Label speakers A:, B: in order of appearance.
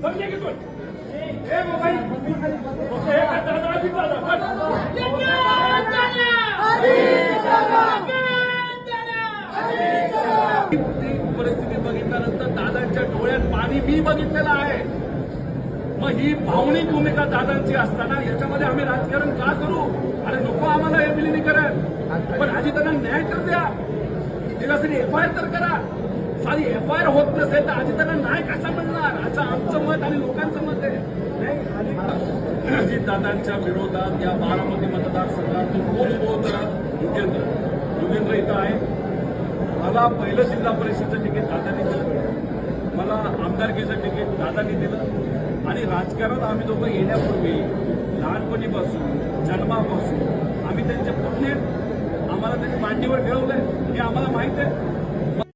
A: समझे की तू मोबाईल परिस्थिती बघितल्यानंतर दादांच्या डोळ्यात पाणी मी बघितलेलं आहे. मग ही भावनिक भूमिका दादांची असताना याच्यामध्ये आम्ही राजकारण का करू? अरे नको आम्हाला हे विलिनीकरण, पण आधी त्यांना न्याय तर द्या. त्याच्यासाठी एफआयआर तर करा. साधी एफआयआर होत नसेल तर आधी त्यांना न्याय कसा मिळणार असं आमचं मत आणि लोकांचं मत आहे. अजितदादांच्या विरोधात या बारामती मतदारसंघातून कोण बोलतात? युगेंद्र इथं आहे. मला पहिलं जिल्हा परिषदेचं तिकीट दादांनी दिलं, मला आमदारकीचं तिकीट दादांनी दिलं आणि राजकारणात आम्ही दोघं येण्यापूर्वी लहानपणीपासून जन्मापासून आम्ही त्यांचे पुतणे, आम्हाला त्यांच्या मांडीवर ठेवलंय हे आम्हाला माहित आहे.